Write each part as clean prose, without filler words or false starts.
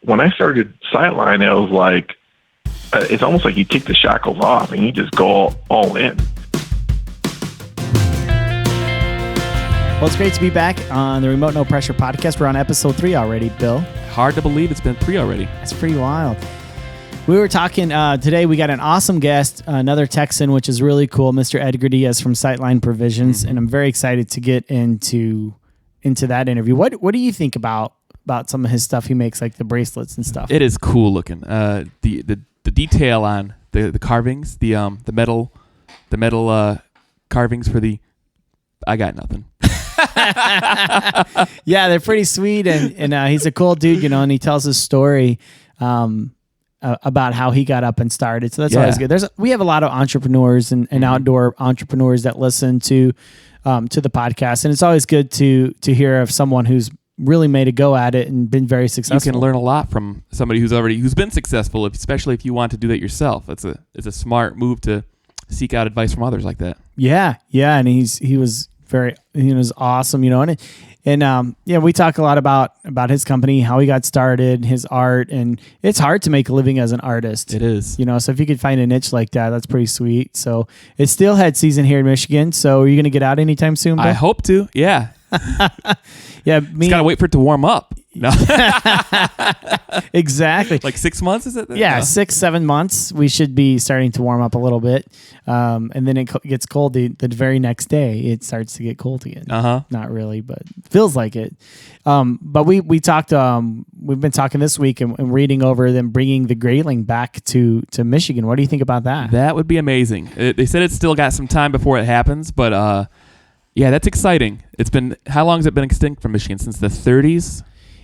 when I started Sightline, it was like, it's almost like you take the shackles off and you just go all in. Well, it's great to be back on the Remote No Pressure podcast. We're on episode 3 already, Bill. Hard to believe it's been 3 already. That's pretty wild. We were talking today. We got an awesome guest, another Texan, which is really cool, Mr. Edgar Diaz from Sightline Provisions, and I'm very excited to get into that interview. What do you think about some of his stuff he makes, like the bracelets and stuff? It is cool looking. The detail on the carvings, the metal carvings for the. I got nothing. Yeah, they're pretty sweet, and he's a cool dude, and he tells his story about how he got up and started. So that's always good. We have a lot of entrepreneurs and outdoor entrepreneurs that listen to the podcast, and it's always good to hear of someone who's really made a go at it and been very successful. You can learn a lot from somebody who's been successful, especially if you want to do that yourself. It's a smart move to seek out advice from others like that. Yeah, and he was awesome, and we talk a lot about his company, how he got started, his art, and it's hard to make a living as an artist. It is, so if you could find a niche like that, that's pretty sweet. So it's steelhead season here in Michigan. So are you going to get out anytime soon, Bill? I hope to. Yeah. Yeah, just gotta wait for it to warm up. No. Exactly. Like 6 months, is it? Yeah, 6-7 months. We should be starting to warm up a little bit, and then it gets cold. The very next day, it starts to get cold again. Not really, but feels like it. But we talked. We've been talking this week and reading over them bringing the grayling back to Michigan. What do you think about that? That would be amazing. They said it's still got some time before it happens, but yeah, that's exciting. How long has it been extinct from Michigan? Since the 30s?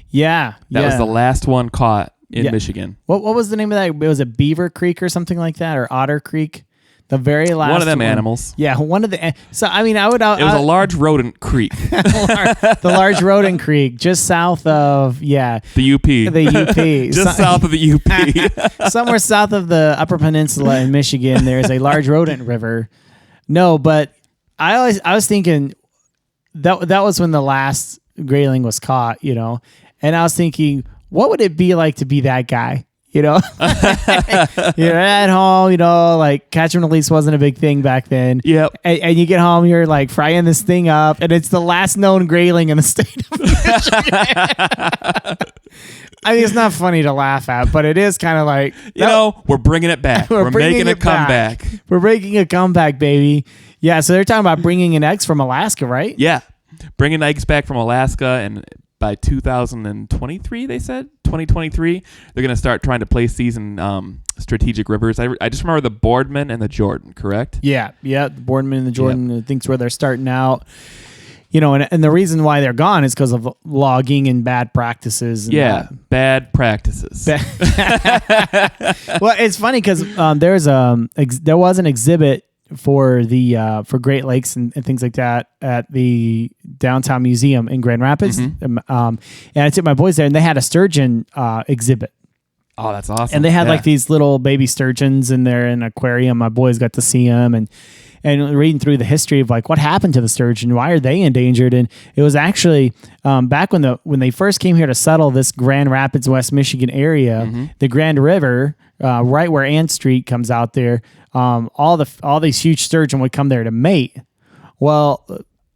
Yeah. That was the last one caught in Michigan. What was the name of that? Was it Beaver Creek or something like that, or Otter Creek? The very last one of them animals. Yeah, one of the. So I mean, it was a large rodent creek. The large rodent creek, just south of the UP. The UP, just south of the UP. Somewhere south of the Upper Peninsula in Michigan, there is a large rodent river. No, but I was thinking that was when the last grayling was caught, and I was thinking, what would it be like to be that guy? You're at home, like catch and release wasn't a big thing back then. Yep. And you get home, you're like frying this thing up, and it's the last known grayling in the state of Michigan. I mean, it's not funny to laugh at, but it is kind of like, we're bringing it back. We're making a comeback. We're making a comeback, baby. Yeah. So they're talking about bringing an eggs from Alaska, right? Yeah. Bringing eggs back from Alaska, and by 2023, they said 2023, they're going to start trying to place these in strategic rivers. I just remember the Boardman and the Jordan, correct? Yeah. The Boardman and the Jordan, I think, is where they're starting out. And the reason why they're gone is because of logging and bad practices. And bad practices. Well, it's funny because there was an exhibit for for Great Lakes and things like that at the downtown museum in Grand Rapids. And I took my boys there, and they had a sturgeon exhibit. Oh, that's awesome. And they had like these little baby sturgeons in there in an aquarium. My boys got to see them and reading through the history of like what happened to the sturgeon, why are they endangered? And it was actually back when they first came here to settle this Grand Rapids, West Michigan area, the Grand River, right where Ann Street comes out there, all these huge sturgeon would come there to mate. Well,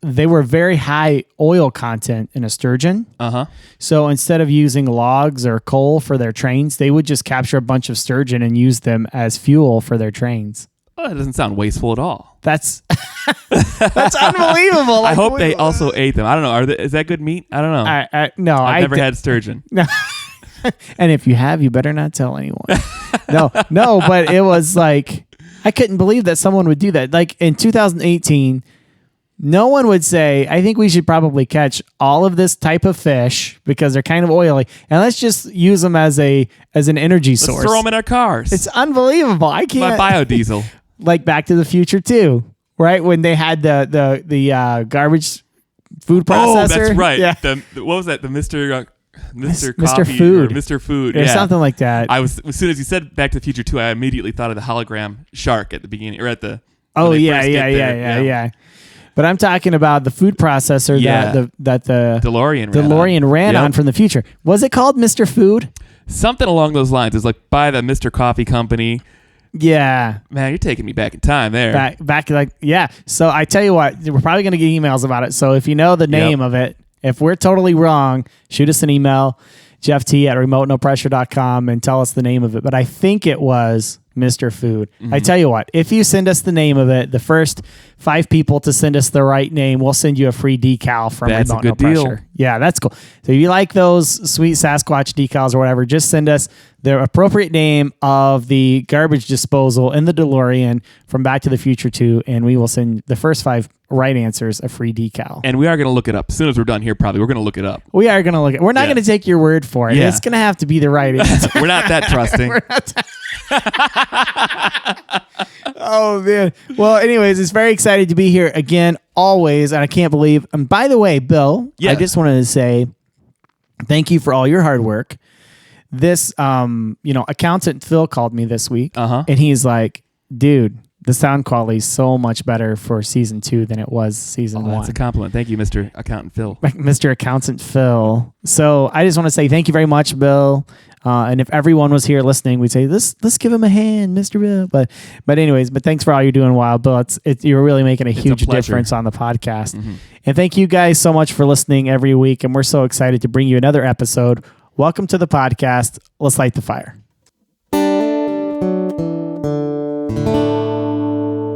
they were very high oil content in a sturgeon. So instead of using logs or coal for their trains, they would just capture a bunch of sturgeon and use them as fuel for their trains. Oh, that doesn't sound wasteful at all. That's unbelievable. I hope they also ate them. I don't know. Is that good meat? I don't know. No, I've never had sturgeon. No. And if you have, you better not tell anyone. No, but it was like, I couldn't believe that someone would do that. Like in 2018, no one would say, I think we should probably catch all of this type of fish because they're kind of oily, and let's just use them as an energy source. Let's throw them in our cars. It's unbelievable. I can't. My biodiesel. Like Back to the Future 2, right? When they had the garbage food processor. Oh, that's right. Yeah. What was that? The Mr. Food. Or Mr. Food. Or something like that. As soon as you said Back to the Future 2, I immediately thought of the hologram shark at the beginning, or at the. Oh yeah. But I'm talking about the food processor that the DeLorean ran on from the future. Was it called Mr. Food? something along those lines. It's like by the Mr. Coffee Company. Yeah. Man, you're taking me back in time there. Back like, yeah. So I tell you what, we're probably going to get emails about it. So if you know the name of it, if we're totally wrong, shoot us an email, jefft@remotenopressure.com, and tell us the name of it. But I think it was Mr. Food. Mm-hmm. I tell you what, if you send us the name of it, the first 5 people to send us the right name, we'll send you a free decal from That's Remote a good No deal. Pressure. Yeah, that's cool. So if you like those sweet Sasquatch decals or whatever, just send us the appropriate name of the garbage disposal in the DeLorean from Back to the Future 2, and we will send the first 5 right answers a free decal. And we are going to look it up. As soon as we're done here, probably, we're going to look it up. We are going to look at. We're not going to take your word for it. Yeah. It's going to have to be the right answer. We're not that trusting. Oh man. Well, anyways, it's very excited to be here again, always, and I can't believe. And by the way, Bill, I just wanted to say thank you for all your hard work. This, accountant Phil called me this week, and he's like, "Dude, the sound quality is so much better for season 2 than it was season 1." That's a compliment. Thank you, Mr. Accountant Phil. Mr. Accountant Phil. So I just want to say thank you very much, Bill. And if everyone was here listening, we'd say let's give him a hand, Mr. Bill. But anyways, thanks for all you're doing, Wild Bill. You're really making a huge difference on the podcast. Mm-hmm. And thank you guys so much for listening every week. And we're so excited to bring you another episode. Welcome to the podcast. Let's light the fire.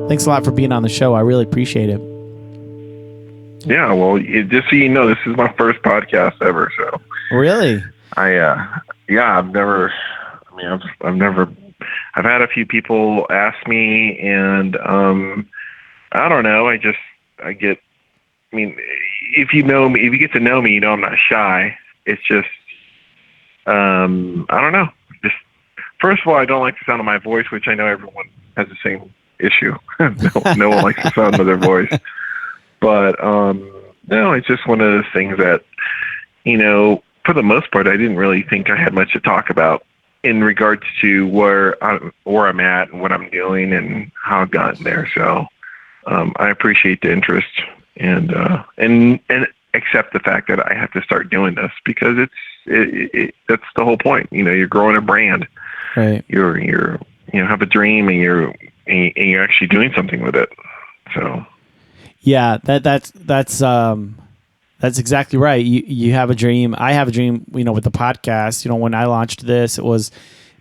Thanks a lot for being on the show. I really appreciate it. Yeah, well, just so you know, this is my first podcast ever. So really, I've had a few people ask me, and I don't know. If you know me, if you get to know me, you know I'm not shy. It's just, I don't know. Just first of all, I don't like the sound of my voice, which I know everyone has the same issue. No one likes the sound of their voice. But no, it's just one of those things that, for the most part, I didn't really think I had much to talk about in regards to where I'm at and what I'm doing and how I've gotten there. So I appreciate the interest and accept the fact that I have to start doing this because that's the whole point. You're growing a brand. Right. You have a dream and you're actually doing something with it. So. Yeah, that's exactly right. You have a dream. I have a dream, with the podcast. When I launched this, it was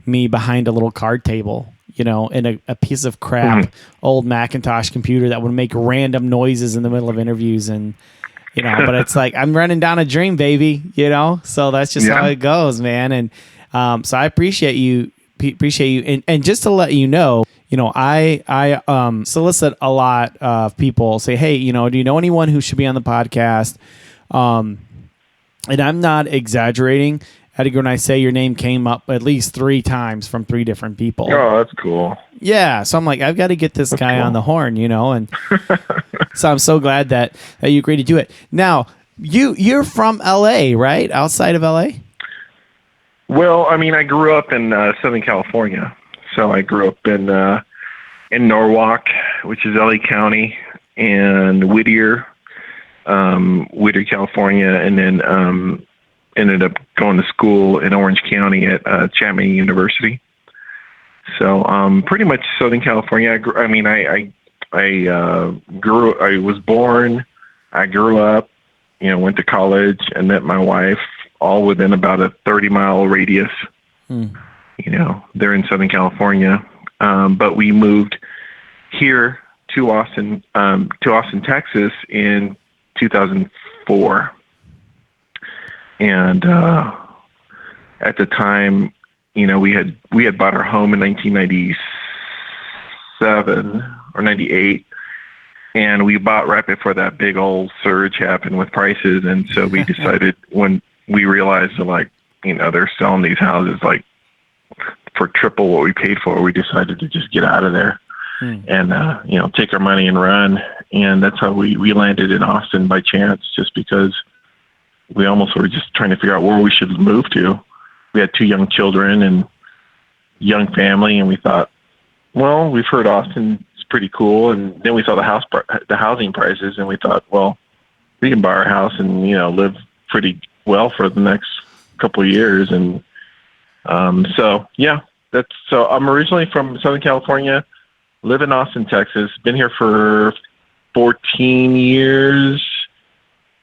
me behind a little card table, in a piece of crap old Macintosh computer that would make random noises in the middle of interviews. And, but it's like, I'm running down a dream, baby, so that's just how it goes, man. And so I appreciate you. And just to let you know, I solicit a lot of people say, hey, do you know anyone who should be on the podcast? And I'm not exaggerating. Edgar, when I say your name came up at least 3 times from 3 different people. Oh, that's cool. Yeah. So I'm like, I've got to get this guy on the horn, and so I'm so glad that you agreed to do it. Now, you're from LA, right? Outside of LA? Well, I grew up in Southern California. So I grew up in Norwalk, which is LA County, and Whittier, California, and then ended up going to school in Orange County at Chapman University. So pretty much Southern California. I was born, I grew up, went to college, and met my wife, all within about a 30-mile radius. They're in Southern California. But we moved here to Austin, Texas in 2004. And at the time, we had bought our home in 1997 or 98. And we bought right before that big old surge happened with prices. And so we decided when we realized that, they're selling these houses for triple what we paid for, we decided to just get out of there and, take our money and run. And that's how we landed in Austin by chance, just because we almost were just trying to figure out where we should move to. We had 2 young children and young family. And we thought, well, we've heard Austin is pretty cool. And then we saw the housing prices, and we thought, well, we can buy our house and, live pretty well for the next couple of years. And So yeah, so I'm originally from Southern California, live in Austin, Texas, been here for 14 years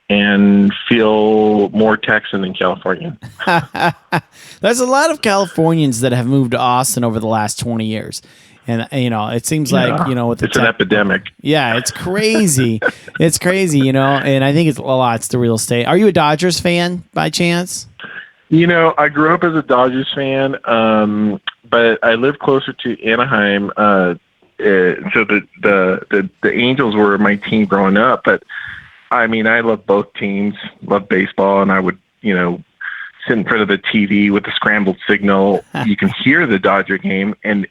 and feel more Texan than Californian. There's a lot of Californians that have moved to Austin over the last 20 years. And, it seems like, with the it's an epidemic. Yeah, it's crazy. It's crazy, and I think it's the real estate. Are you a Dodgers fan by chance? I grew up as a Dodgers fan, but I live closer to Anaheim. So the Angels were my team growing up, but I mean, I love both teams, love baseball, and I would, sit in front of the TV with the scrambled signal. You can hear the Dodger game, and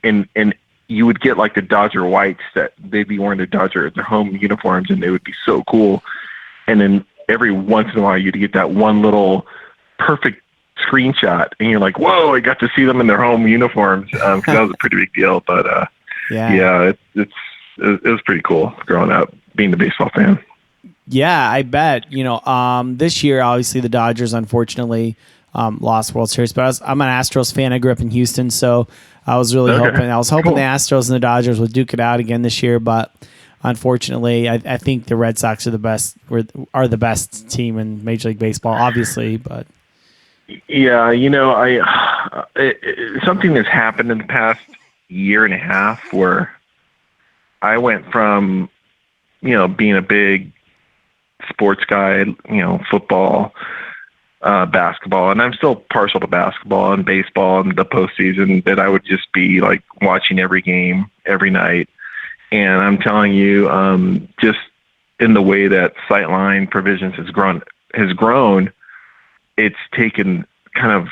you would get like the Dodger whites that they'd be wearing their home uniforms, and they would be so cool. And then every once in a while, you'd get that one little perfect screenshot, and you're like, "Whoa! I got to see them in their home uniforms." Because that was a pretty big deal. But it was pretty cool growing up being a baseball fan. Yeah, I bet. This year, obviously, the Dodgers, unfortunately, lost World Series. But I'm an Astros fan. I grew up in Houston, so I was really hoping. I was hoping the Astros and the Dodgers would duke it out again this year. But unfortunately, I think the Red Sox are the best team in Major League Baseball, obviously. But yeah, something has happened in the past year and a half where I went from being a big sports guy, football, basketball, and I'm still partial to basketball and baseball and the postseason, that I would just be like watching every game every night. And I'm telling you, just in the way that Sightline Provisions has grown, it's taken kind of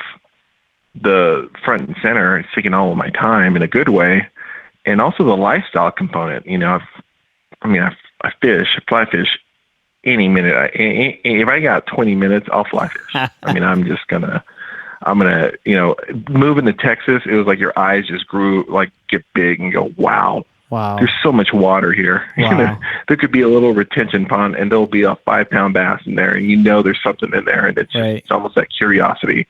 the front and center. It's taken all of my time in a good way, and also the lifestyle component. I fly fish any minute. If I got 20 minutes, I'll fly fish. I'm gonna, moving to Texas, it was like your eyes just get big and go, wow, there's so much water here. Wow. There could be a little retention pond and there'll be a 5-pound bass in there, and there's something in there, and it's almost that curiosity.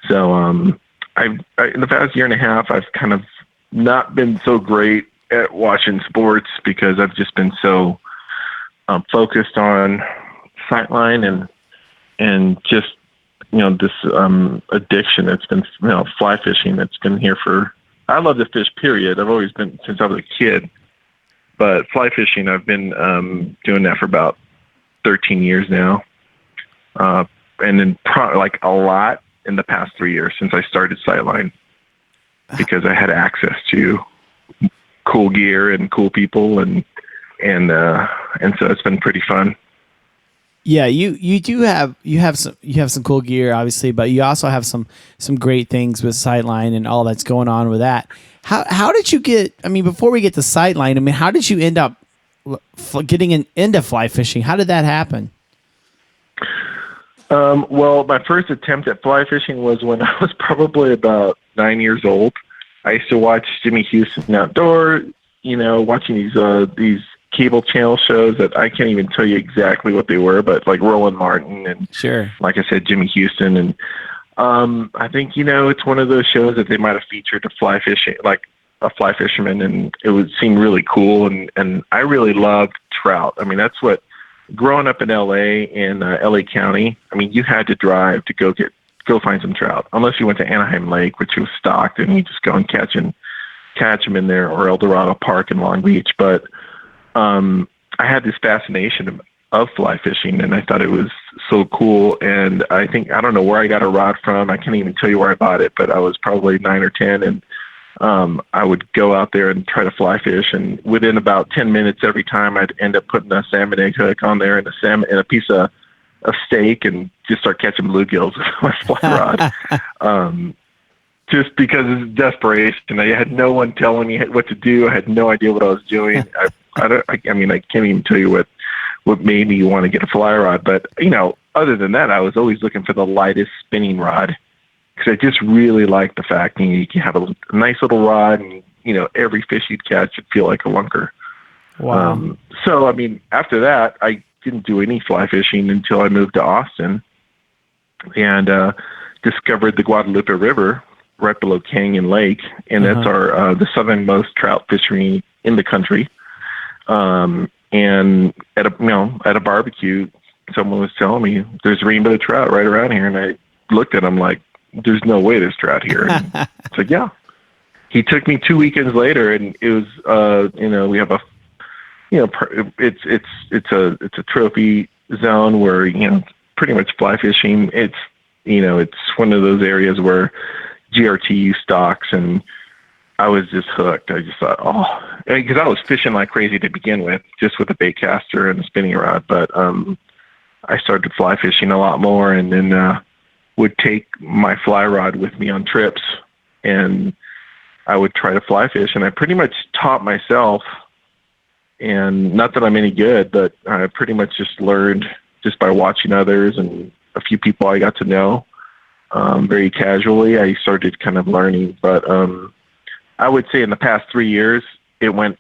So, in the past year and a half, I've kind of not been so great at watching sports because I've just been so focused on Sightline and just this addiction that's been fly fishing that's been here for. I love to fish, period. I've always been since I was a kid, but fly fishing I've been doing that for about 13 years now, and then a lot in the past 3 years since I started Sightline, because I had access to cool gear and cool people and so it's been pretty fun. Yeah, you have some cool gear, obviously, but you also have some great things with Sightline and all that's going on with that. How did you get? Before we get to Sightline, how did you end up getting into fly fishing? How did that happen? Well, my first attempt at fly fishing was when I was probably about 9 years old. I used to watch Jimmy Houston Outdoor, watching these cable channel shows that I can't even tell you exactly what they were, but like Roland Martin and, sure, like I said, Jimmy Houston. And I think, it's one of those shows that they might have featured a fly fisherman, and it would seem really cool. And I really loved trout. That's what, growing up in LA, in LA County, you had to drive to go find some trout, unless you went to Anaheim Lake, which was stocked, and you just go and catch them in there, or El Dorado Park in Long Beach. But I had this fascination of fly fishing, and I thought it was so cool. And I don't know where I got a rod from. I can't even tell you where I bought it, but I was probably 9 or 10, and I would go out there and try to fly fish. And within about 10 minutes every time, I'd end up putting a salmon egg hook on there and a piece of steak, and just start catching bluegills with my fly rod. Just because it's desperation. I had no one telling me what to do. I had no idea what I was doing. I can't even tell you what made me want to get a fly rod. But, other than that, I was always looking for the lightest spinning rod, because I just really like the fact that you can have a nice little rod, and, every fish you'd catch would feel like a lunker. Wow. So, after that, I didn't do any fly fishing until I moved to Austin and discovered the Guadalupe River, right below Canyon Lake, and that's our the southernmost trout fishery in the country. And at a barbecue, someone was telling me there's rainbow trout right around here, and I looked at him like, there's no way there's trout here. And it's like, yeah. He took me 2 weekends later, and it was we have a it's a trophy zone where pretty much fly fishing. It's one of those areas where GRTU stocks, and I was just hooked. I just thought, because I was fishing like crazy to begin with, just with a bait caster and a spinning rod. But I started fly fishing a lot more, and then would take my fly rod with me on trips, and I would try to fly fish. And I pretty much taught myself, and not that I'm any good, but I pretty much just learned just by watching others and a few people I got to know very casually. I started kind of learning, but I would say in the past 3 years, it went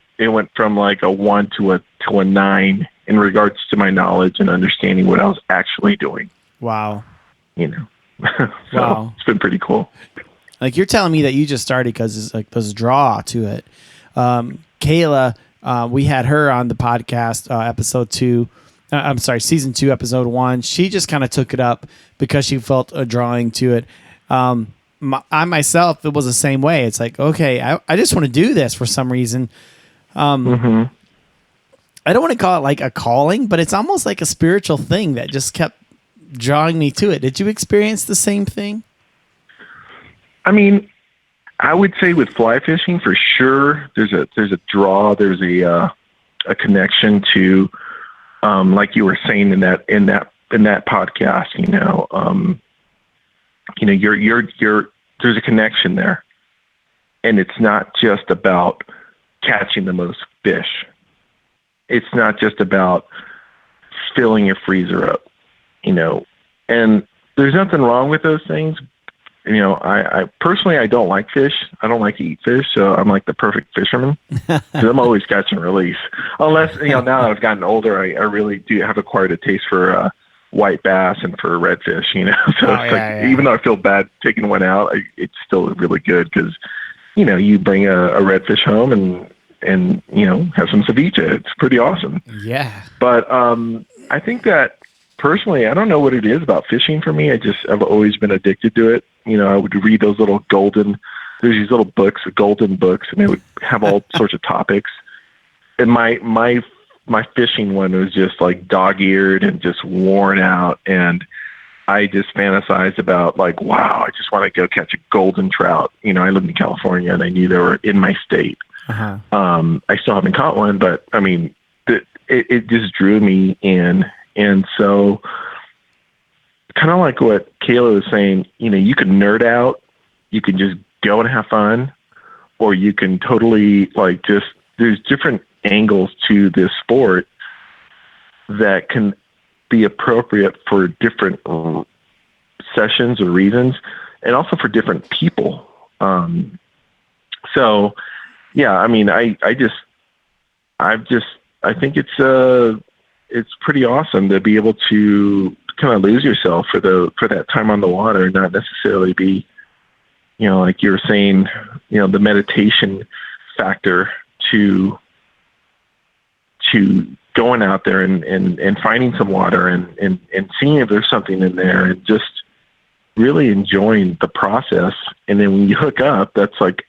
from like a 1 to a 9 in regards to my knowledge and understanding what I was actually doing. Wow. Wow. It's been pretty cool. Like, you're telling me that you just started because it's like this draw to it. Kayla, we had her on the podcast, episode 2. I'm sorry, season 2, episode 1. She just kind of took it up because she felt a drawing to it. I myself, it was the same way. It's like, okay, I just want to do this for some reason. I don't want to call it like a calling, but it's almost like a spiritual thing that just kept drawing me to it. Did you experience the same thing? I mean, I would say with fly fishing for sure, there's a draw, there's a connection to, like you were saying in that podcast, there's a connection there, and it's not just about catching the most fish. It's not just about filling your freezer up, and there's nothing wrong with those things. I personally, I don't like fish. I don't like to eat fish, so I'm like the perfect fisherman. 'Cause I'm always catch and release. Unless, now that I've gotten older, I really do have acquired a taste for white bass and for redfish, So even though I feel bad taking one out, it's still really good because, you bring a redfish home and have some ceviche. It's pretty awesome. Yeah. But I think that personally, I don't know what it is about fishing for me. I've always been addicted to it. I would read those there's these little books, golden books, and they would have all sorts of topics. And my fishing one was just like dog-eared and just worn out. And I just fantasized about like, wow, I just want to go catch a golden trout. I lived in California and I knew they were in my state. Uh-huh. I still haven't caught one, but I mean, it just drew me in. And so kind of like what Kayla was saying, you can nerd out, you can just go and have fun, or you can totally there's different angles to this sport that can be appropriate for different sessions or reasons, and also for different people. So yeah, I mean, I think it's pretty awesome to be able to kind of lose yourself for that time on the water and not necessarily be, like you were saying, the meditation factor to going out there and finding some water and seeing if there's something in there and just really enjoying the process. And then when you hook up, that's like,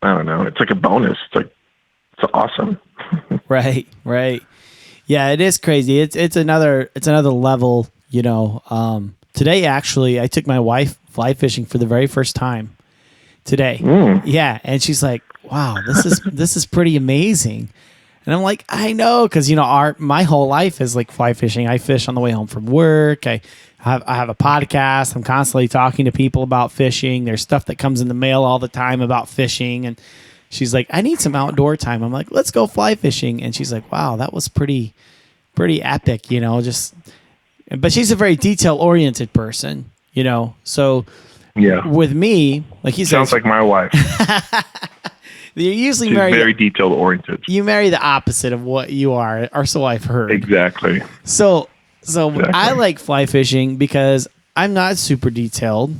I don't know, it's like a bonus. It's awesome. Right. Yeah, it is crazy. It's another level, today, actually, I took my wife fly fishing for the very first time today. Yeah. And she's like, wow, this is pretty amazing. And I'm like, I know. 'Cause my whole life is like fly fishing. I fish on the way home from work. I have a podcast. I'm constantly talking to people about fishing. There's stuff that comes in the mail all the time about fishing. And she's like, I need some outdoor time. I'm like, let's go fly fishing. And she's like, wow, that was pretty epic, but she's a very detail oriented person, so yeah, with me, like he sounds like my wife. You're usually She's very detail oriented. You marry the opposite of what you are, or so I've heard. Exactly. So I like fly fishing because I'm not super detailed.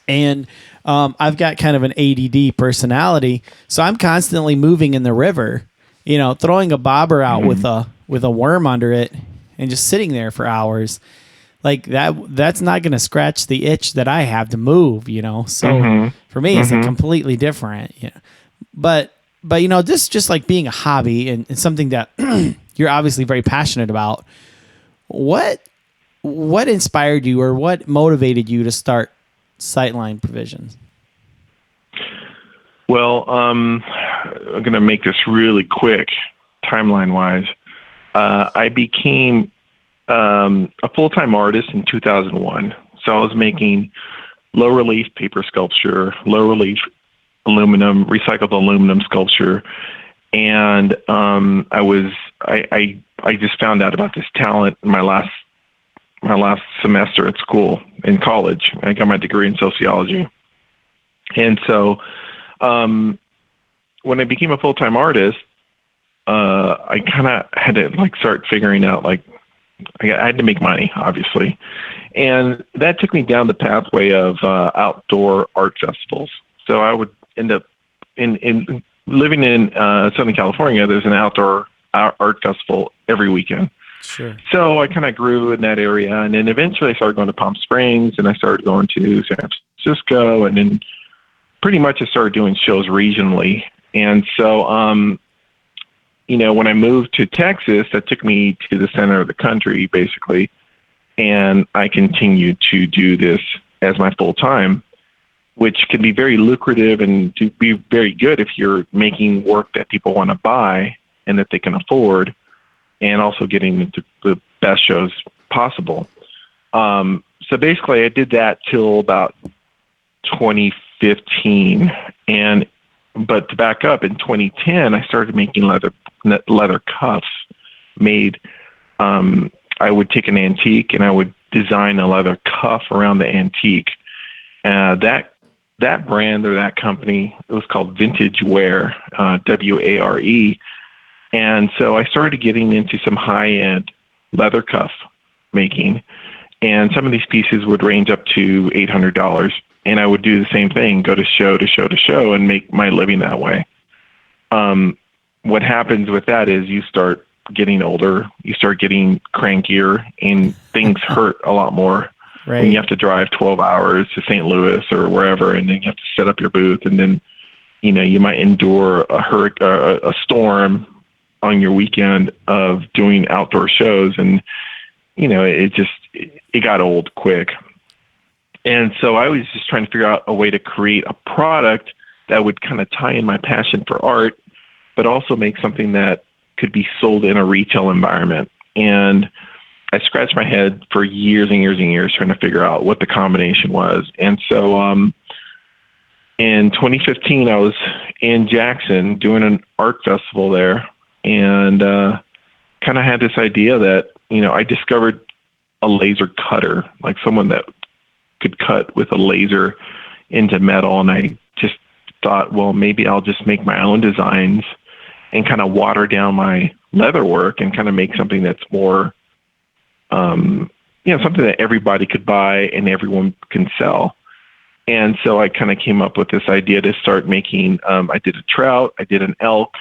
And I've got kind of an ADD personality, so I'm constantly moving in the river, throwing a bobber out with a worm under it and just sitting there for hours. Like that's not going to scratch the itch that I have to move, So for me, it's like completely different. But this just like being a hobby and something that you're obviously very passionate about. What inspired you, or what motivated you to start Sightline Provisions? Well, I'm going to make this really quick, timeline-wise. I became a full-time artist in 2001. So I was making low-relief paper sculpture, low-relief aluminum, recycled aluminum sculpture, and I just found out about this talent in my last semester at school in college. I got my degree in sociology, and so when I became a full-time artist, I kind of had to start figuring out I had to make money, obviously, and that took me down the pathway of outdoor art festivals. So I would end up in living in Southern California. There's an outdoor art festival every weekend. Sure. So I kind of grew in that area, and then eventually I started going to Palm Springs, and I started going to San Francisco, and then pretty much I started doing shows regionally. And so, when I moved to Texas, that took me to the center of the country, basically, and I continued to do this as my full time, which can be very lucrative and to be very good if you're making work that people want to buy and that they can afford, and also getting into the best shows possible. So basically I did that till about 2015. But to back up, in 2010, I started making leather cuffs made. I would take an antique and I would design a leather cuff around the antique. That brand, or that company, it was called Vintage Wear, Ware. And so I started getting into some high-end leather cuff making, and some of these pieces would range up to $800. And I would do the same thing, go to show to show to show, and make my living that way. What happens with that is you start getting older, you start getting crankier, and things hurt a lot more. Right. When you have to drive 12 hours to St. Louis or wherever, and then you have to set up your booth, and then you might endure a storm on your weekend of doing outdoor shows, and it got old quick. And so I was just trying to figure out a way to create a product that would kind of tie in my passion for art, but also make something that could be sold in a retail environment. And I scratched my head for years and years and years trying to figure out what the combination was. And so in 2015, I was in Jackson doing an art festival there, and kind of had this idea that, I discovered a laser cutter, like someone that could cut with a laser into metal. And I just thought, well, maybe I'll just make my own designs and kind of water down my leather work and kind of make something that's more, something that everybody could buy and everyone can sell. And so I kind of came up with this idea to start making, I did a trout, I did an elk,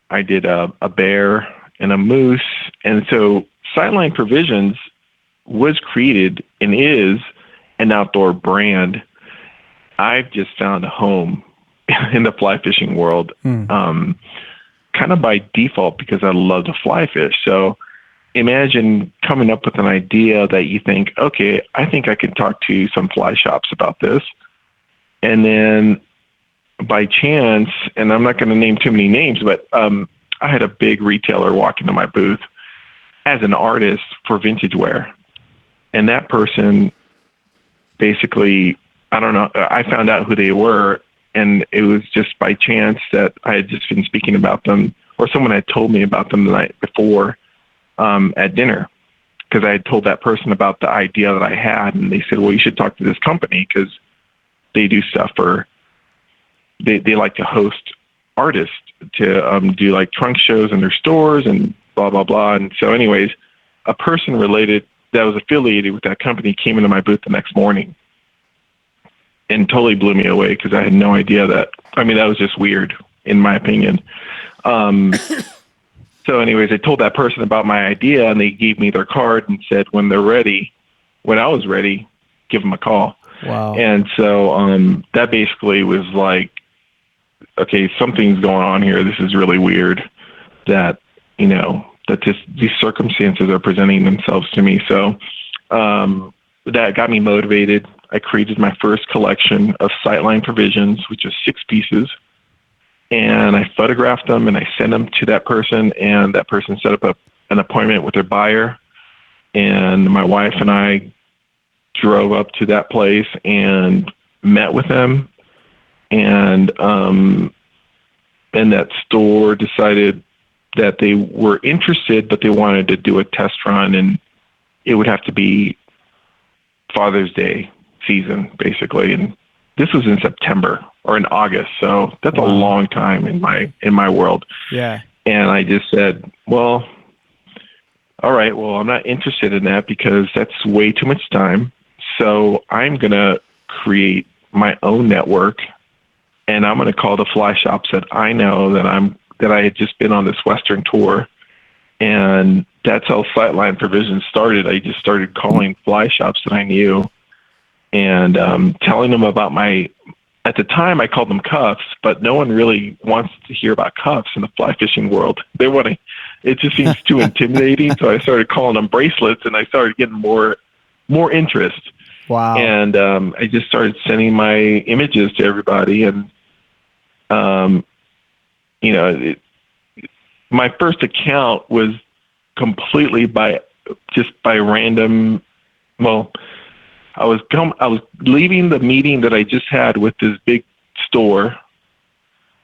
I did a bear and a moose. And so Sightline Provisions was created and is an outdoor brand. I've just found a home in the fly fishing world, kind of by default, because I love to fly fish. So imagine coming up with an idea that you think, okay, I think I can talk to some fly shops about this. And then by chance, and I'm not going to name too many names, but I had a big retailer walk into my booth as an artist for vintage wear. And that person basically, I don't know, I found out who they were, and it was just by chance that I had just been speaking about them, or someone had told me about them the night before at dinner, because I had told that person about the idea that I had, and they said, well, you should talk to this company because they do stuff for, they like to host artists to do like trunk shows in their stores and blah, blah, blah. And so anyways, a person related that was affiliated with that company came into my booth the next morning. and totally blew me away because I had no idea that. I mean, that was just weird, in my opinion. So anyways, I told that person about my idea, and they gave me their card and said, when they're ready, when I was ready, give them a call. Wow. And so that basically was like, okay, something's going on here. This is really weird that, that these circumstances are presenting themselves to me. So that got me motivated. I created my first collection of sightline provisions, which is 6 pieces. And I photographed them and I sent them to that person, and that person set up an appointment with their buyer. And my wife and I drove up to that place and met with them. And that store decided that they were interested, but they wanted to do a test run, and it would have to be Father's Day season, basically. And this was in September or in August, so that's a long time in my world. Yeah. And I just said, well, all right, well, I'm not interested in that because that's way too much time. So I'm going to create my own network, and I'm going to call the fly shops that I know that I had just been on this Western tour. And that's how Sightline Provisions started. I just started calling fly shops that I knew and telling them about at the time I called them cuffs, but no one really wants to hear about cuffs in the fly fishing world. It just seems too intimidating. So I started calling them bracelets, and I started getting more interest. Wow. And I just started sending my images to everybody. And, my first account was completely by random. Well, I was leaving the meeting that I just had with this big store,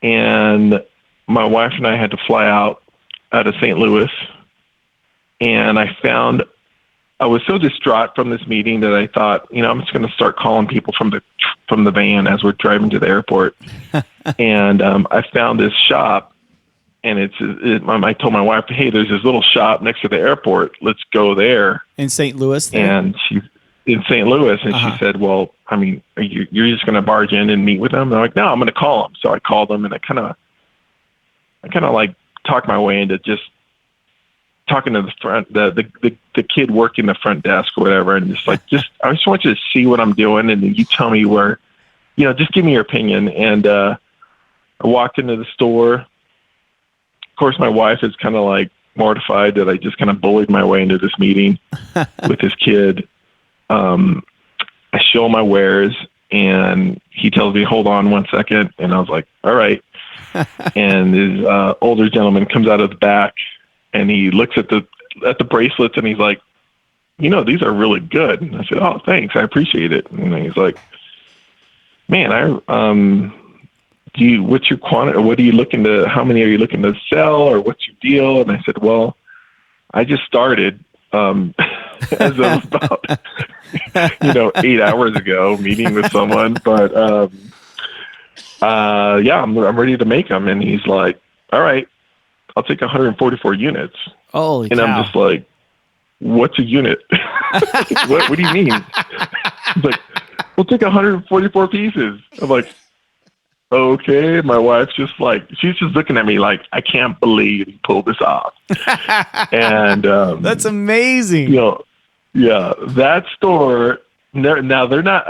and my wife and I had to fly out of St. Louis. And I was so distraught from this meeting that I thought, I'm just going to start calling people from the van as we're driving to the airport. And I found this shop, and I told my wife, hey, there's this little shop next to the airport. Let's go there. In St. Louis there? And she's in St. Louis. And she said, well, I mean, you're just going to barge in and meet with them? And I'm like, no, I'm going to call them. So I called them, and I kind of like talked my way into just talking to the front, the kid working the front desk or whatever. And I just want you to see what I'm doing. And then you tell me where, just give me your opinion. And I walked into the store. Of course, my wife is kind of like mortified that I just kind of bullied my way into this meeting with this kid. I show him my wares, and he tells me, hold on 1 second. And I was like, all right. And this older gentleman comes out of the back, and he looks at the bracelets, and he's like, these are really good. And I said, oh, thanks. I appreciate it. And he's like, man, what's your quantity? What are you looking to, how many are you looking to sell, or what's your deal? And I said, well, I just started, as of about, 8 hours ago, meeting with someone, but, I'm ready to make them. And he's like, all right, I'll take 144 units. Holy and cow. I'm just like, what's a unit? what do you mean? He's like, we'll take 144 pieces. I'm like, okay. My wife's just like, she's just looking at me like, I can't believe you pulled this off. And that's amazing. Yeah, that store. Now they're not.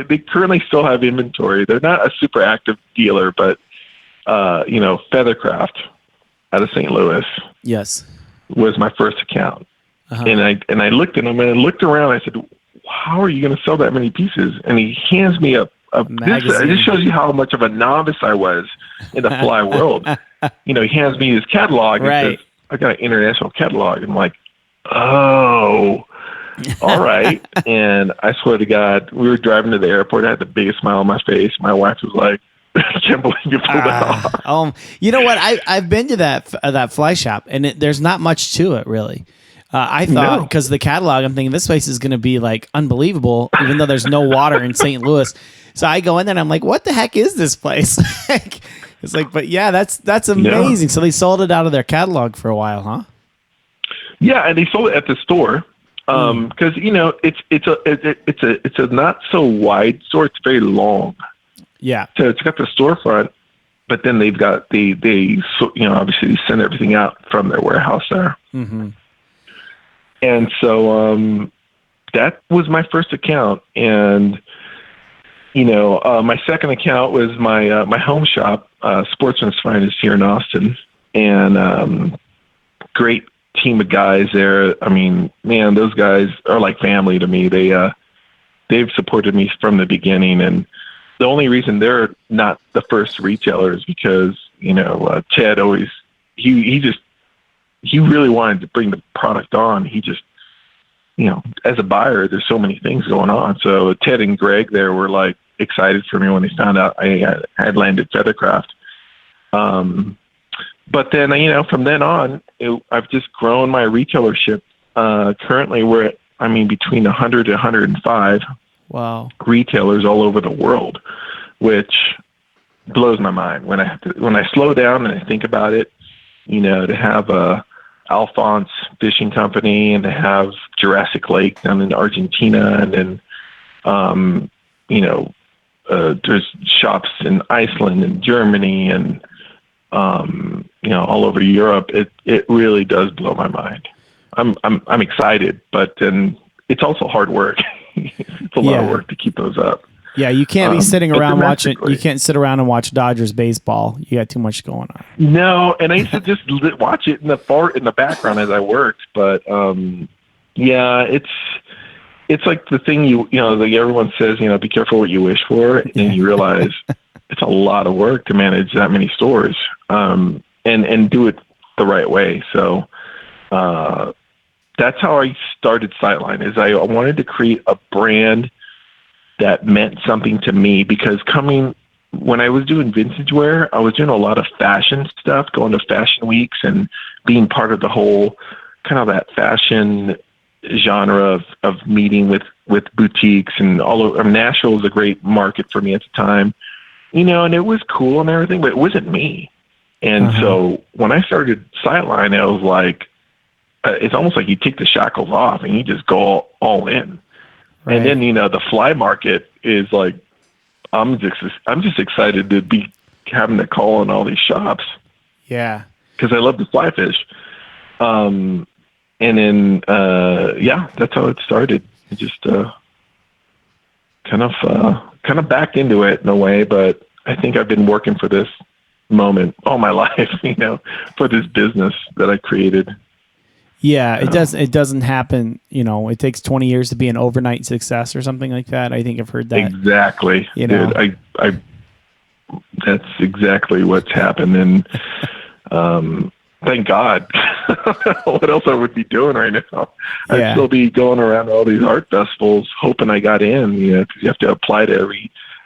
They currently still have inventory. They're not a super active dealer, but Feathercraft out of St. Louis. Yes, was my first account. And I looked at him, and I looked around. And I said, how are you going to sell that many pieces? And he hands me a this just shows you how much of a novice I was in the fly world. He hands me his catalog and says, I got an international catalog. And I'm like, oh, all right. And I swear to God, we were driving to the airport. I had the biggest smile on my face. My wife was like, I can't believe you pulled that off. You know what? I've been to that fly shop, and there's not much to it, really. I thought, because the catalog, I'm thinking this place is going to be like unbelievable, even though there's no water in St. Louis. So I go in there and I'm like, what the heck is this place? It's like, but yeah, that's amazing. Yeah. So they sold it out of their catalog for a while, huh? Yeah, and they sold it at the store. Because it's a not so wide store. It's very long. Yeah. So it's got the storefront, but then they've got obviously they send everything out from their warehouse there. Mm-hmm. And so that was my first account, and my second account was my home shop, Sportsman's Finest here in Austin, and great team of guys there. I mean, man, those guys are like family to me. They've supported me from the beginning, and the only reason they're not the first retailer is because Ted always he really wanted to bring the product on. He just as a buyer, there's so many things going on. So Ted and Greg there were like excited for me when they found out I had landed Feathercraft. But then, from then on, I've just grown my retailership. Currently, we're at, between 100 to 105 retailers all over the world, which blows my mind. When I slow down and I think about it, to have a Alphonse Fishing Company and to have Jurassic Lake down in Argentina, and then, there's shops in Iceland and Germany and, all over Europe. It really does blow my mind. I'm excited, but then it's also hard work. It's a lot of work to keep those up. Yeah, you can't be sitting around watching. You can't sit around and watch Dodgers baseball. You got too much going on. No, and I used to just watch it in the background as I worked. But it's like the thing like everyone says, be careful what you wish for, and you realize it's a lot of work to manage that many stores, and do it the right way. So that's how I started Sightline. Is I wanted to create a brand that meant something to me, because when I was doing vintage wear, I was doing a lot of fashion stuff, going to fashion weeks and being part of the whole kind of that fashion genre of meeting with boutiques and all over. Nashville was a great market for me at the time, and it was cool and everything, but it wasn't me. And so when I started Sightline, I was like, it's almost like you take the shackles off and you just go all in. Right. And then, the fly market is like, I'm just excited to be having to call in all these shops. Yeah. Cause I love to fly fish. And then, that's how it started. It just, kind of backed into it in a way, but I think I've been working for this moment all my life, for this business that I created. Yeah, it doesn't happen. It takes 20 years to be an overnight success or something like that. I think I've heard that. Exactly. Dude, I that's exactly what's happened. And, thank God. What else I would be doing right now? I'd still be going around all these art festivals hoping I got in, because you have to apply to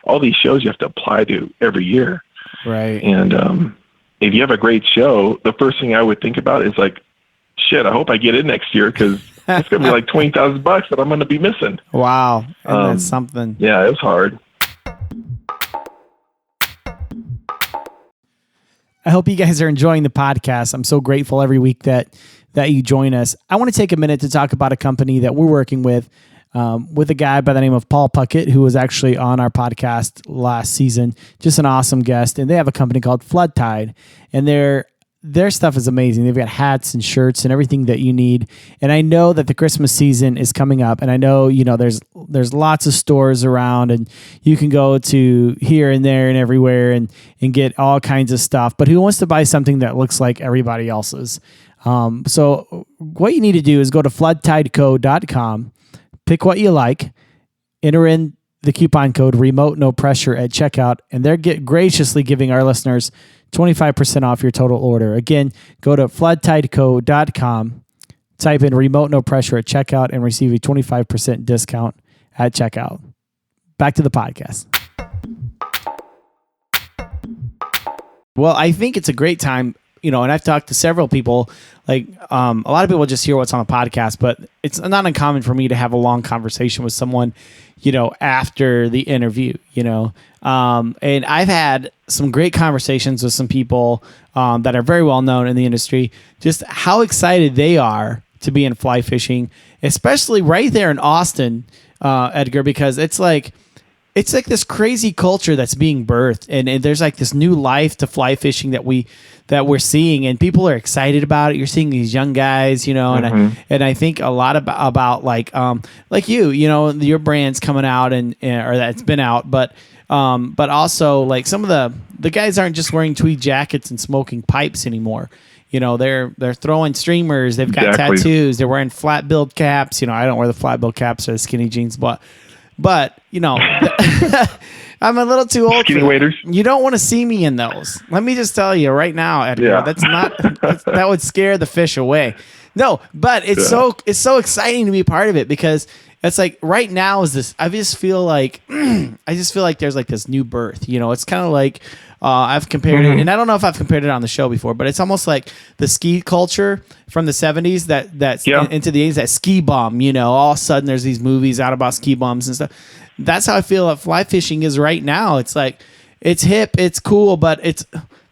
all these shows you have to apply to every year. Right. And, if you have a great show, the first thing I would think about is like, shit, I hope I get in next year, because it's going to be like $20,000 that I'm going to be missing. Wow. And that's something. Yeah, it was hard. I hope you guys are enjoying the podcast. I'm so grateful every week that you join us. I want to take a minute to talk about a company that we're working with a guy by the name of Paul Puckett, who was actually on our podcast last season. Just an awesome guest. And they have a company called Flood Tide, and their stuff is amazing. They've got hats and shirts and everything that you need. And I know that the Christmas season is coming up, and I know, there's lots of stores around, and you can go to here and there and everywhere and get all kinds of stuff. But who wants to buy something that looks like everybody else's? So what you need to do is go to floodtideco.com, pick what you like, enter in the coupon code remote no pressure at checkout, and they're graciously giving our listeners 25% off your total order. Again, go to floodtideco.com, type in remote no pressure at checkout, and receive a 25% discount at checkout. Back to the podcast. Well, I think it's a great time, and I've talked to several people, like a lot of people just hear what's on a podcast, but it's not uncommon for me to have a long conversation with someone, after the interview, and I've had some great conversations with some people that are very well known in the industry, just how excited they are to be in fly fishing, especially right there in Austin, Edgar, because it's like this crazy culture that's being birthed, and there's like this new life to fly fishing that we're seeing, and people are excited about it. You're seeing these young guys, you know, and I think a lot about like you know, your brand's coming out or that's been out, but also like some of the guys aren't just wearing tweed jackets and smoking pipes anymore. You know, they're throwing streamers. They've got tattoos. They're wearing flat billed caps. You know, I don't wear the flat billed caps or the skinny jeans, but you know, I'm a little too old. Skinny waders. You don't want to see me in those. Let me just tell you right now, Edgar. Yeah. That would scare the fish away. No, but it's so exciting to be part of it, because it's like right now I just feel like there's like this new birth. You know, it's kind of like I've compared it, and I don't know if I've compared it on the show before, but it's almost like the ski culture from the 70s that's into the 80s, that ski bum. You know, all of a sudden there's these movies out about ski bums and stuff. That's how I feel that fly fishing is right now. It's like it's hip, it's cool, but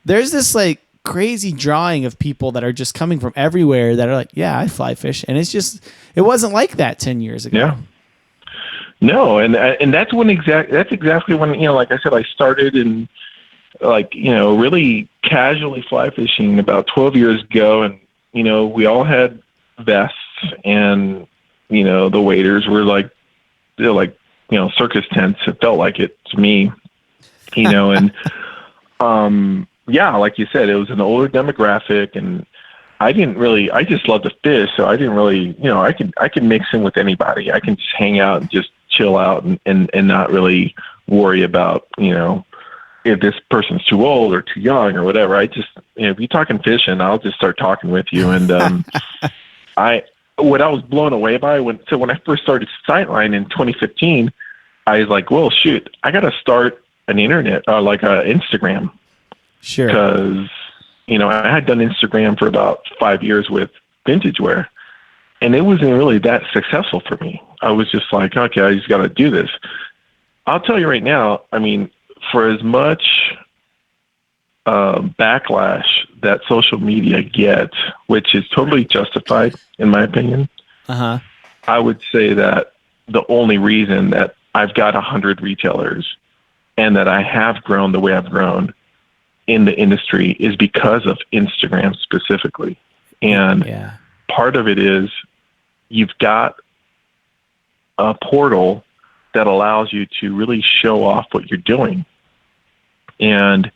there's this like crazy drawing of people that are just coming from everywhere that are like, yeah, I fly fish, and it wasn't like that 10 years ago. Yeah. No, and that's exactly when, you know, like I said, I started in like, you know, really casually fly fishing about 12 years ago, and you know, we all had vests, and you know, the waders were like, they're like, you know, circus tents. It felt like it to me, you know, and yeah, like you said, it was an older demographic, and I just love to fish, so I didn't really, you know, I can mix in with anybody. I can just hang out and just chill out and not really worry about, you know, if this person's too old or too young or whatever. I just, you know, if you're talking fishing, I'll just start talking with you. And what I was blown away by when I first started Sightline in 2015, I was like, well, shoot, I got to start an internet, like Instagram. Sure. Because, you know, I had done Instagram for about 5 years with vintage wear, and it wasn't really that successful for me. I was just like, okay, I just got to do this. I'll tell you right now, I mean, for as much backlash that social media gets, which is totally justified in my opinion, I would say that the only reason that I've got 100 retailers and that I have grown the way I've grown in the industry is because of Instagram specifically. And part of it is you've got a portal that allows you to really show off what you're doing. And it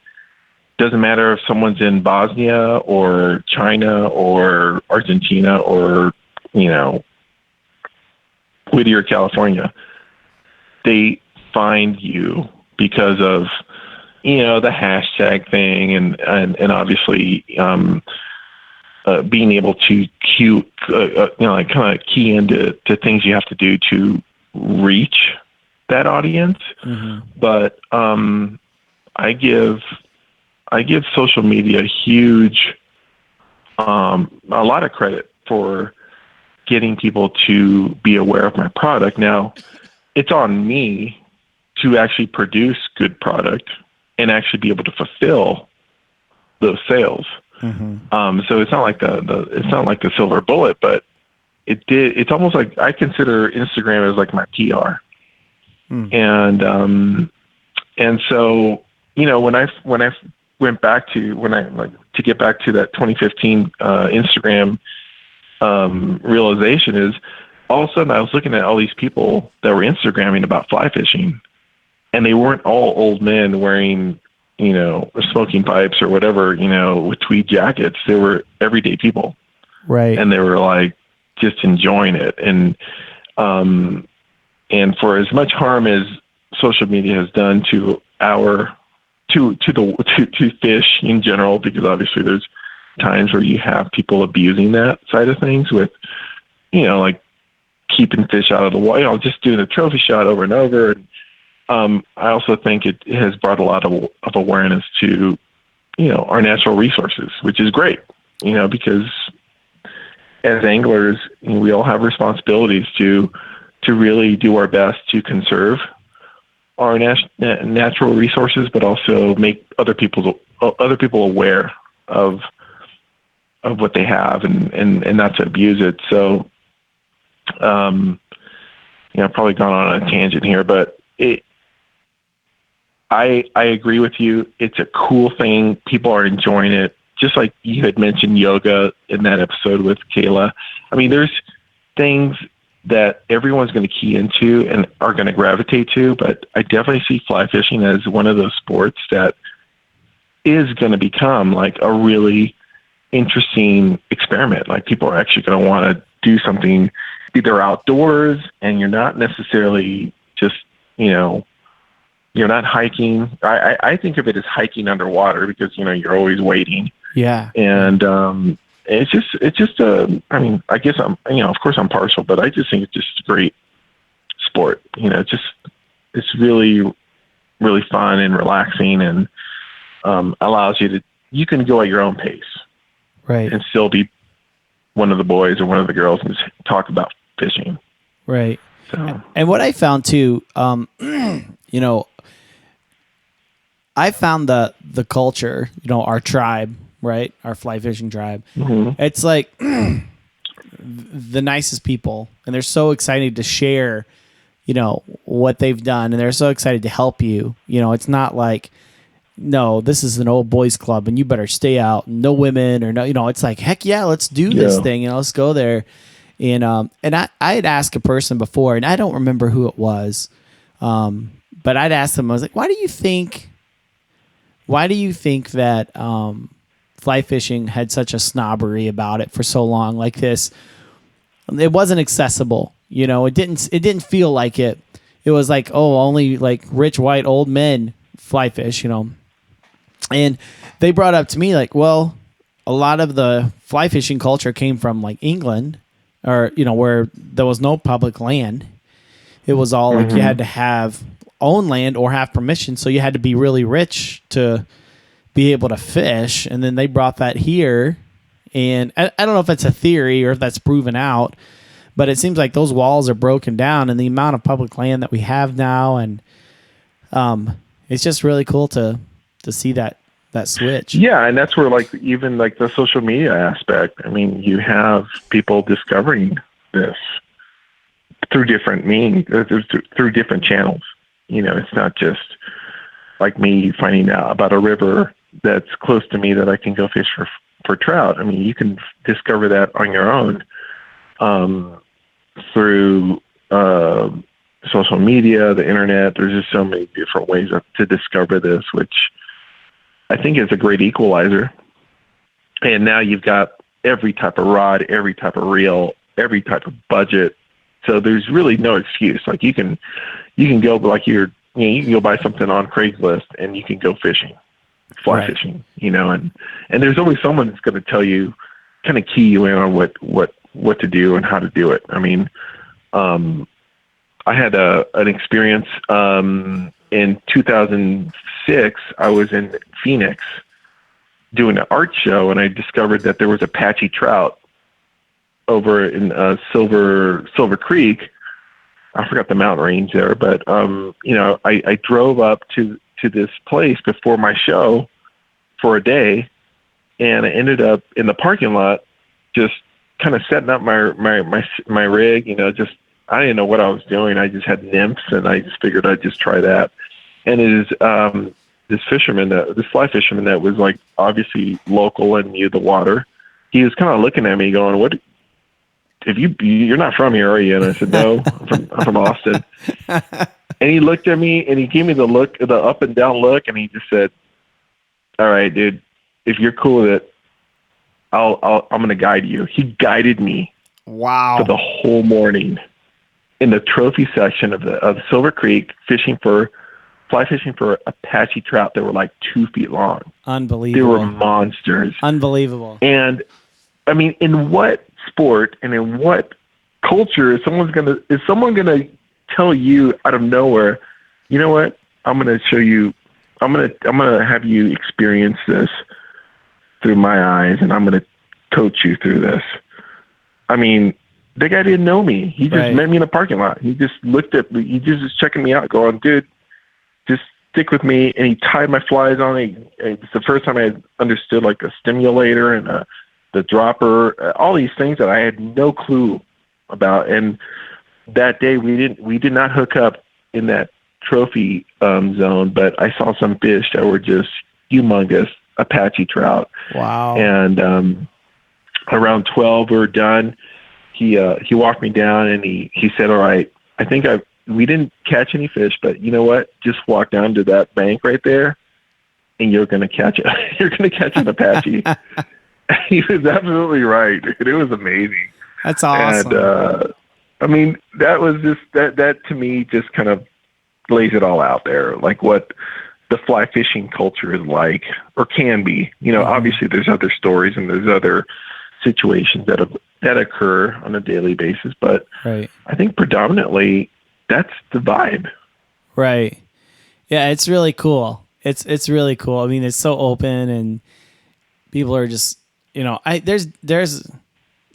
doesn't matter if someone's in Bosnia or China or Argentina or, you know, Whittier, California. They find you because of, you know, the hashtag thing and obviously being able to you know, like kind of key into things you have to do to reach that audience. But I give social media a lot of credit for getting people to be aware of my product. Now, it's on me to actually produce good product and actually be able to fulfill those sales. So it's not like the silver bullet, but it's almost like I consider Instagram as like my PR. And so, you know, when I went back to to get back to that 2015 Instagram realization is all of a sudden I was looking at all these people that were Instagramming about fly fishing, and they weren't all old men wearing, you know, smoking pipes or whatever, you know, with tweed jackets. They were everyday people. Right. And they were like just enjoying it. And for as much harm as social media has done to fish in general, because obviously there's times where you have people abusing that side of things with, you know, like keeping fish out of the water, you know, just doing a trophy shot over and over. And I also think it has brought a lot of awareness to, you know, our natural resources, which is great, you know, because as anglers, you know, we all have responsibilities to really do our best to conserve our natural resources, but also make other people aware of what they have and not to abuse it. So, I've probably gone on a tangent here, but I agree with you. It's a cool thing. People are enjoying it. Just like you had mentioned yoga in that episode with Kayla. I mean, there's things that everyone's going to key into and are going to gravitate to, but I definitely see fly fishing as one of those sports that is going to become like a really interesting experiment. Like people are actually going to want to do something either outdoors, and you're not necessarily just, you're not hiking. I think of it as hiking underwater because, you're always waiting. Yeah. And, it's just I mean, I guess of course I'm partial, but I just think it's just a great sport. It's really, really fun and relaxing, and allows you can go at your own pace, right, and still be one of the boys or one of the girls and just talk about fishing. Right. So. And what I found too, I found the culture, our tribe, right? Our fly fishing tribe. Mm-hmm. It's like the nicest people, and they're so excited to share, what they've done, and they're so excited to help you. It's not like, no, this is an old boys club and you better stay out. No women or no, it's like, heck yeah, let's do this thing and let's go there. And I had asked a person before, and I don't remember who it was. But I'd asked them, I was like, why do you think that, fly fishing had such a snobbery about it for so long like this? It wasn't accessible. It didn't feel like it. It was like, oh, only like rich white old men fly fish, And they brought up to me like, well, a lot of the fly fishing culture came from like England, or where there was no public land. It was all like you had to have own land or have permission, so you had to be really rich to be able to fish. And then they brought that here, and I don't know if it's a theory or if that's proven out, but it seems like those walls are broken down, and the amount of public land that we have now, and it's just really cool to see that switch. Yeah, and that's where even the social media aspect. I mean, you have people discovering this through different means, through different channels. It's not just like me finding out about a river that's close to me that I can go fish for trout. I mean, you can discover that on your own through social media, the internet. There's just so many different ways to discover this, which I think is a great equalizer. And now you've got every type of rod, every type of reel, every type of budget. So there's really no excuse. Like you can go like you can go buy something on Craigslist and you can go fishing, fly fishing, and there's always someone that's going to tell you, kind of key you in on what to do and how to do it. I mean, I had an experience in 2006. I was in Phoenix doing an art show, and I discovered that there was Apache trout over in Silver Creek. I forgot the mountain range there, but I drove up to this place before my show for a day, and I ended up in the parking lot just kind of setting up my rig. I didn't know what I was doing. I just had nymphs, and I just figured I'd just try that. And it is this fly fisherman that was like obviously local and knew the water. He was kind of looking at me going, "What? If you're not from here, are you?" And I said, "No, I'm from Austin." And he looked at me and he gave me the look, the up and down look, and he just said, "All right, dude, if you're cool with it, I'm going to guide you." He guided me. Wow. For the whole morning in the trophy section of Silver Creek, fly fishing for Apache trout that were like 2 feet long. Unbelievable. They were monsters. Unbelievable. And I mean, in what sport and in what culture is someone gonna tell you out of nowhere, you know what? I'm gonna show you. I'm gonna have you experience this through my eyes, and I'm gonna coach you through this. I mean, the guy didn't know me. He just met me in a parking lot. He just looked at me. He just was checking me out, going, "Dude, just stick with me." And he tied my flies on. It's the first time I understood like a stimulator and a the dropper, all these things that I had no clue about. And that day we did not hook up in that trophy zone, but I saw some fish that were just humongous Apache trout. Wow. And around 12 we were done. He walked me down and he said, all right, I think we didn't catch any fish, but you know what? Just walk down to that bank right there and you're going to catch it. You're going to catch an Apache. He was absolutely right. It was amazing. That's awesome. And, I mean, that was just, that to me just kind of lays it all out there. Like what the fly fishing culture is like, or can be, obviously there's other stories and there's other situations that occur on a daily basis, but right. I think predominantly that's the vibe. Right. Yeah, it's really cool. It's really cool. I mean, it's so open and people are just, there's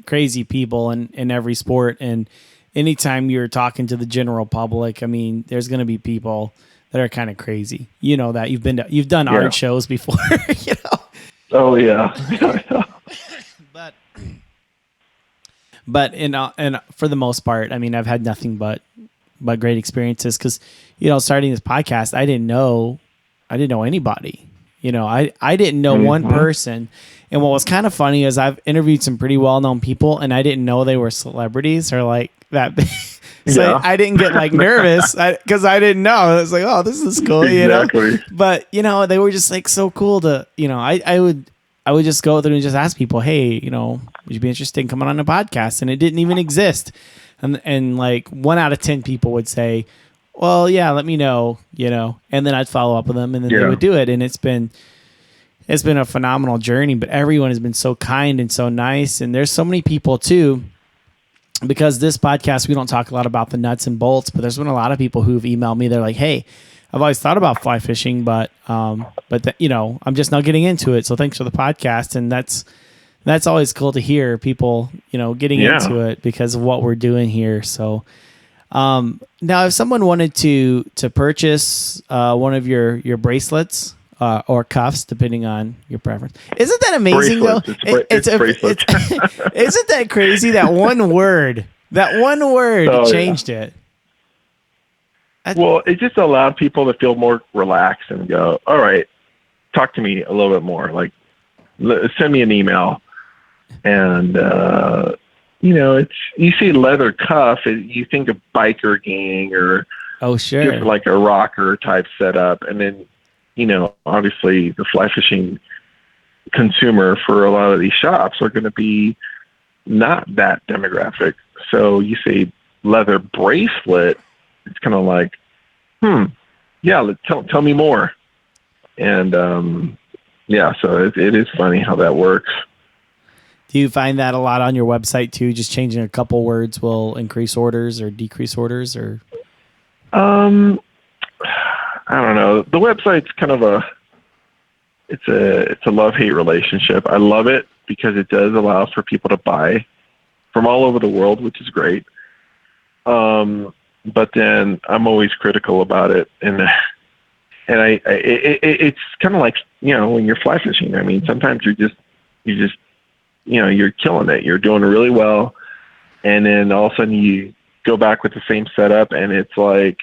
crazy people in every sport, and anytime you're talking to the general public, I mean, there's going to be people that are kind of crazy. You know that you've done art shows before, Oh yeah. But and for the most part, I mean, I've had nothing but great experiences because, starting this podcast, I didn't know anybody. I didn't know one person. And what was kind of funny is I've interviewed some pretty well-known people, and I didn't know they were celebrities or like that. So I didn't get like nervous because I didn't know. I was like, oh, this is cool, Exactly. But they were just like so cool to, I would just go through and just ask people, hey, would you be interested in coming on a podcast? And it didn't even exist. And like 1 out of 10 people would say, well, yeah, let me know, and then I'd follow up with them and then they would do it. And it's been a phenomenal journey, but everyone has been so kind and so nice. And there's so many people too, because this podcast, we don't talk a lot about the nuts and bolts, but there's been a lot of people who've emailed me. They're like, hey, I've always thought about fly fishing, but I'm just now getting into it. So thanks for the podcast. And that's always cool to hear people, getting into it because of what we're doing here. So, now if someone wanted to purchase, one of your bracelets, or cuffs, depending on your preference. Isn't that amazing though? It's bracelets. Isn't that crazy? That one word changed it. Well, it just allowed people to feel more relaxed and go, all right, talk to me a little bit more. Like, send me an email. And, you see leather cuff, you think of biker gang or just like a rocker type setup. And then, obviously the fly fishing consumer for a lot of these shops are going to be not that demographic. So you say leather bracelet, it's kind of like, tell me more. And, so it is funny how that works. Do you find that a lot on your website too? Just changing a couple words will increase orders or decrease orders, or? I don't know. The website's kind of it's a love-hate relationship. I love it because it does allow for people to buy from all over the world, which is great. But then I'm always critical about it, and it's kind of like when you're fly fishing. I mean, sometimes you're killing it. You're doing really well, and then all of a sudden you go back with the same setup, and it's like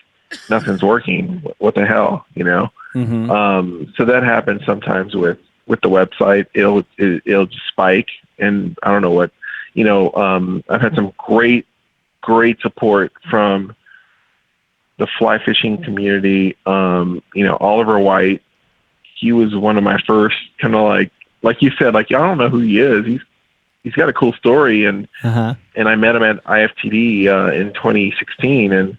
nothing's working. What the hell, Mm-hmm. So that happens sometimes with the website. It'll just spike, and I don't know what. I've had some great support from the fly fishing community. Oliver White, he was one of my first kind of like you said, like, I don't know who he is. He's got a cool story, and I met him at IFTD in 2016, and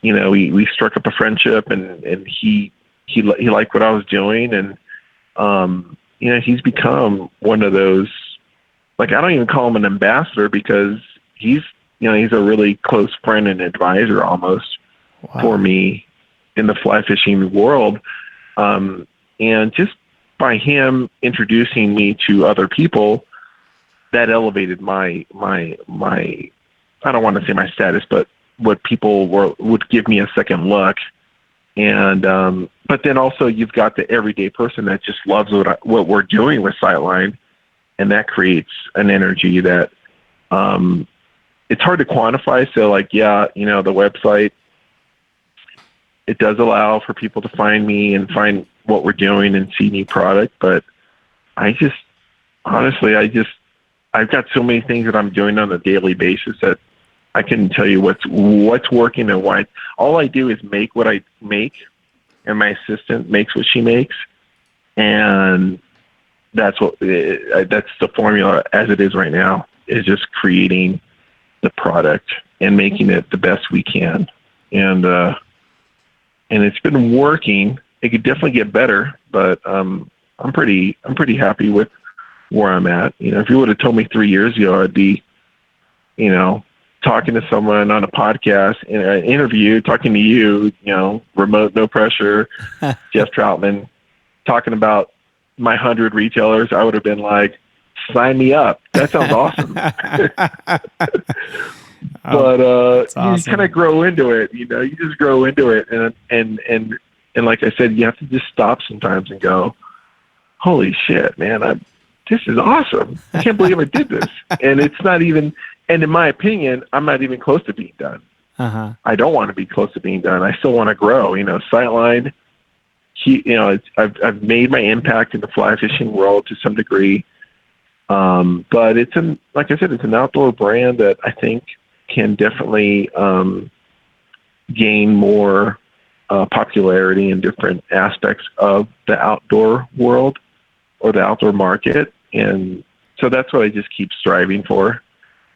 we struck up a friendship, and he liked what I was doing, and he's become one of those. Like, I don't even call him an ambassador because he's a really close friend and advisor almost for me in the fly fishing world, and just by him introducing me to other people, that elevated my I don't want to say my status, but what people would give me a second look. And but then also you've got the everyday person that just loves what we're doing with Sightline, and that creates an energy that it's hard to quantify. So like, yeah, you know, the website, it does allow for people to find me and find what we're doing and see new product. But honestly, I've got so many things that I'm doing on a daily basis that I couldn't tell you what's working and why. All I do is make what I make, and my assistant makes what she makes. And that's the formula as it is right now, is just creating the product and making it the best we can. And it's been working. It could definitely get better, but I'm pretty happy with where I'm at. You know, if you would have told me 3 years ago, I'd be, you know, talking to someone on a podcast, in an interview, talking to you, you know, remote, no pressure, Jeff Troutman, talking about my 100 retailers, I would have been like, sign me up. That sounds awesome. But awesome. You kind of grow into it, you know, you just grow into it. And like I said, you have to just stop sometimes and go, holy shit, man, this is awesome. I can't believe I did this. And it's not even, and in my opinion, I'm not even close to being done. Uh-huh. I don't want to be close to being done. I still want to grow, you know. Sightline, you know, I've made my impact in the fly fishing world to some degree. But like I said, it's an outdoor brand that I think can definitely gain more popularity in different aspects of the outdoor world or the outdoor market. And so that's what I just keep striving for.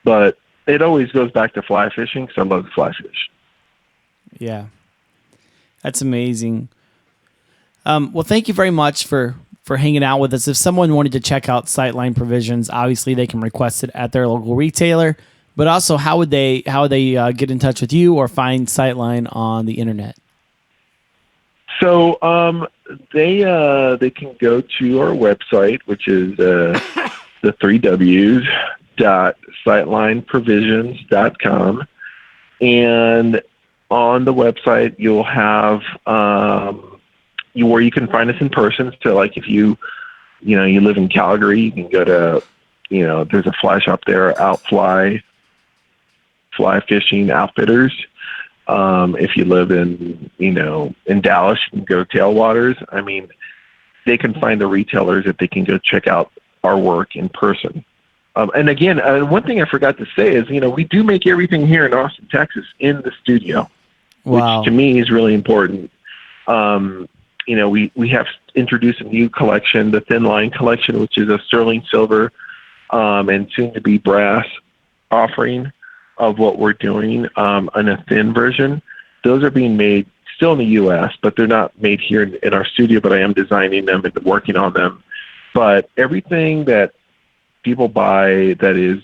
But it always goes back to fly fishing, because I love to fly fish. Yeah. That's amazing. Well, thank you very much for hanging out with us. If someone wanted to check out Sightline Provisions, obviously they can request it at their local retailer. But also, how would they get in touch with you or find Sightline on the internet? So they can go to our website, which is the 3 W's.sightlineprovisions.com, and on the website you'll have where you can find us in person. So like if you live in Calgary, you can go to, you know, there's a fly shop there, Outfly Fly Fishing Outfitters. If you live in Dallas, you can go to Tailwaters. I mean, they can find the retailers that they can go check out our work in person. And again, one thing I forgot to say is, you know, we do make everything here in Austin, Texas, in the studio, wow, which to me is really important. You know, we have introduced a new collection, the Thin Line collection, which is a sterling silver and soon to be brass offering of what we're doing in a thin version. Those are being made still in the U.S., but they're not made here in our studio, but I am designing them and working on them. But everything that people buy that is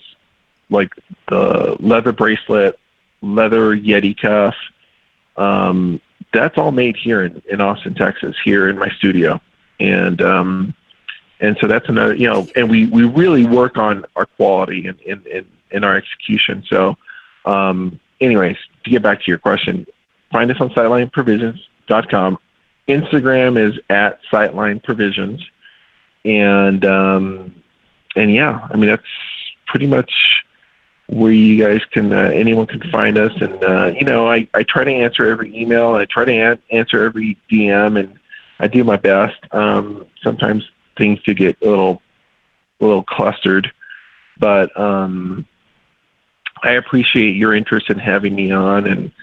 like the leather bracelet, leather Yeti cuff, that's all made here in Austin, Texas, here in my studio. And so that's another, you know, and we really work on our quality and our execution. So anyways, to get back to your question, find us on sightlineprovisions.com. Instagram is at sightlineprovisions. And yeah, I mean, that's pretty much where you guys can, anyone can find us. And, you know, I try to answer every email, and I try to answer every DM, and I do my best. Sometimes things do get a little clustered, but I appreciate your interest in having me on and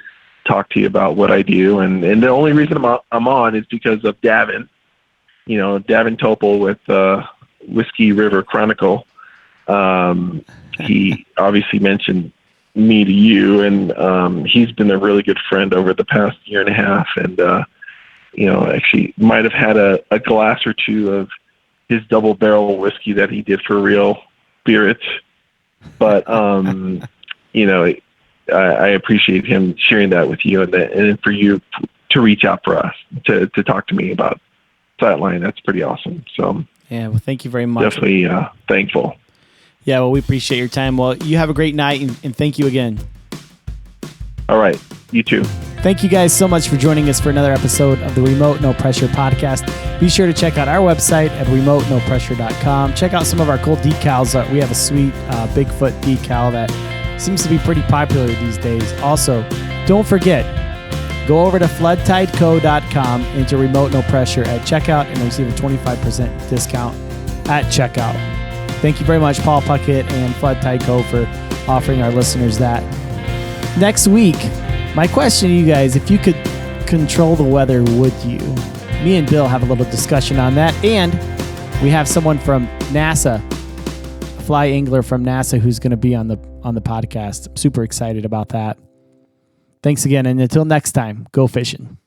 talk to you about what I do. And the only reason I'm on is because of Davin, you know, Davin Topol with Whiskey River Chronicle. He obviously mentioned me to you, and he's been a really good friend over the past year and a half. And, you know, actually might have had a glass or two of his double barrel whiskey that he did for Real Spirits. But, you know, I appreciate him sharing that with you, and for you to reach out for us to talk to me about Sightline. That's pretty awesome. So yeah, well, thank you very much. Definitely thankful. Yeah, well, we appreciate your time. Well, you have a great night, and thank you again. All right. You too. Thank you guys so much for joining us for another episode of the Remote No Pressure podcast. Be sure to check out our website at remotenopressure.com. Check out some of our cool decals. We have a sweet Bigfoot decal that seems to be pretty popular these days. Also, don't forget, go over to floodtideco.com into Remote No Pressure at checkout and receive a 25% discount at checkout. Thank you very much, Paul Puckett and Flood Tide Co. for offering our listeners that. Next week, my question to you guys, if you could control the weather, would you? Me and Bill have a little discussion on that, and we have someone from NASA, a fly angler from NASA, who's going to be on the podcast. I'm super excited about that. Thanks again, and until next time, go fishing.